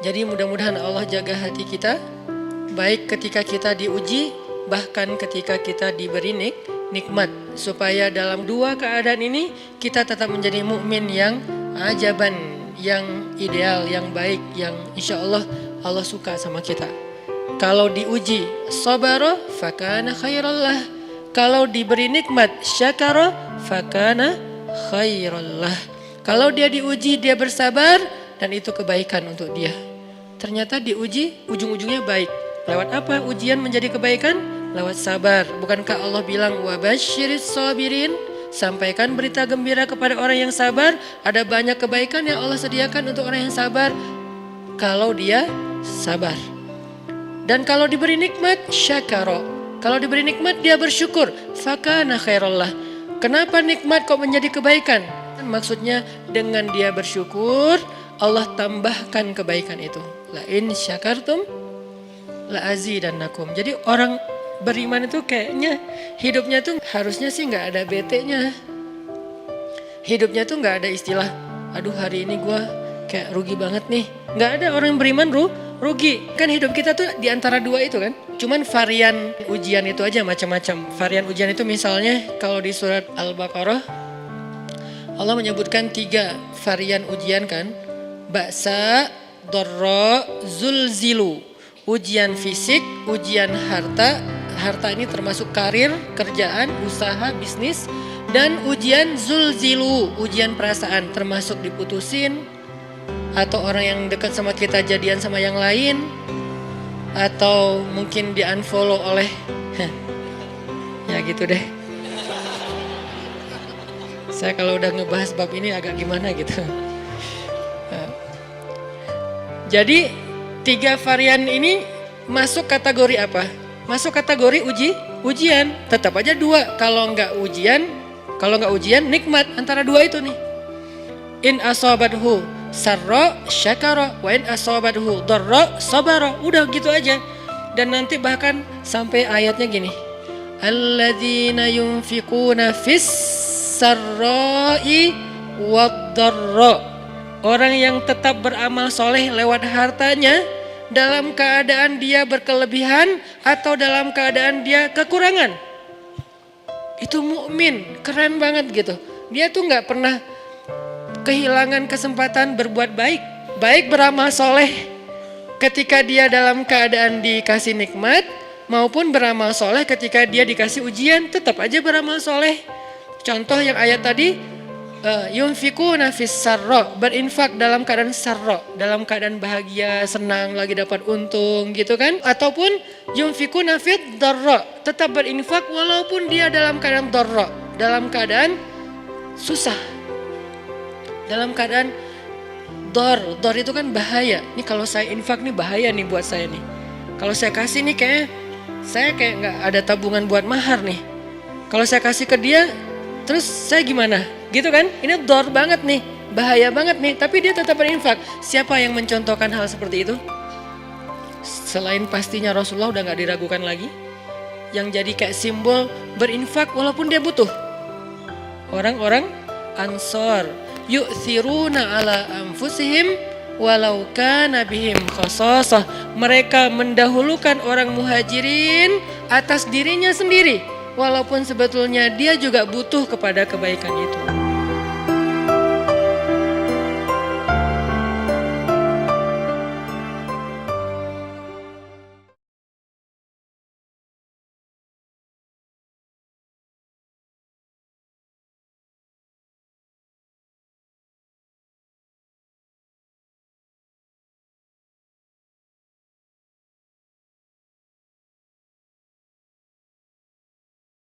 Jadi mudah-mudahan Allah jaga hati kita, baik ketika kita diuji, bahkan ketika kita diberi nikmat, supaya dalam dua keadaan ini kita tetap menjadi mukmin yang ajaban, yang ideal, yang baik, yang insya Allah Allah suka sama kita. Kalau diuji sabara fakana khairallah, kalau diberi nikmat syakara fakana khairallah. Kalau dia diuji dia bersabar dan itu kebaikan untuk dia. Ternyata diuji ujung-ujungnya baik. Lewat apa ujian menjadi kebaikan? Lewat sabar. Bukankah Allah bilang wabasyiris sabirin? Sampaikan berita gembira kepada orang yang sabar. Ada banyak kebaikan yang Allah sediakan untuk orang yang sabar kalau dia sabar. Dan kalau diberi nikmat syakara. Kalau diberi nikmat dia bersyukur. Fakana khairallah. Kenapa nikmat kok menjadi kebaikan? Maksudnya dengan dia bersyukur Allah tambahkan kebaikan itu. La in syakartum la azidannakum. Jadi orang beriman itu kayaknya hidupnya tuh harusnya sih nggak ada bete-nya. Hidupnya tuh nggak ada istilah, aduh hari ini gue kayak rugi banget nih. Nggak ada orang yang beriman rugi. Kan hidup kita tuh di antara dua itu kan. Cuman varian ujian itu aja macam-macam. Varian ujian itu misalnya kalau di surat Al-Baqarah Allah menyebutkan 3 varian ujian kan. Ba'sa, dharra, zulzilu. Ujian fisik, ujian harta. Harta ini termasuk karir, kerjaan, usaha, bisnis. Dan ujian zulzilu, ujian perasaan termasuk diputusin. Atau orang yang dekat sama kita jadian sama yang lain. Atau mungkin di unfollow oleh ya gitu deh. Saya kalau udah ngebahas bab ini agak gimana gitu. Jadi 3 varian ini masuk kategori apa? Masuk kategori ujian. Tetap aja 2. Kalau nggak ujian nikmat, antara 2 itu nih. In asabathu sarra syakara wa in asabathu dharra sabara. Udah gitu aja. Dan nanti bahkan sampai ayatnya gini. Alladzina yunfiquna fis sarra'i wad dharra. Orang yang tetap beramal soleh lewat hartanya dalam keadaan dia berkelebihan atau dalam keadaan dia kekurangan. Itu mukmin, keren banget gitu. Dia tuh nggak pernah kehilangan kesempatan berbuat baik. Baik beramal soleh ketika dia dalam keadaan dikasih nikmat maupun beramal soleh ketika dia dikasih ujian, tetap aja beramal soleh. Contoh yang ayat tadi, yunfikuna fis sarra, berinfak dalam keadaan sarra, dalam keadaan bahagia, senang, lagi dapat untung gitu kan. Ataupun yunfikuna fid dharra, tetap berinfak walaupun dia dalam keadaan dharra, dalam keadaan susah. Dalam keadaan dor itu kan bahaya. Ini kalau saya infak nih bahaya nih buat saya nih. Kalau saya kasih nih saya kayak nggak ada tabungan buat mahar nih. Kalau saya kasih ke dia, terus saya gimana? Gitu kan? Ini dor banget nih, bahaya banget nih. Tapi dia tetap berinfak. Siapa yang mencontohkan hal seperti itu? Selain pastinya Rasulullah udah nggak diragukan lagi. Yang jadi kayak simbol berinfak walaupun dia butuh. Orang-orang Ansor, yu'thiruna ala anfusihim walau kana bihim khasasah. Mereka mendahulukan orang muhajirin atas dirinya sendiri, walaupun sebetulnya dia juga butuh kepada kebaikan itu.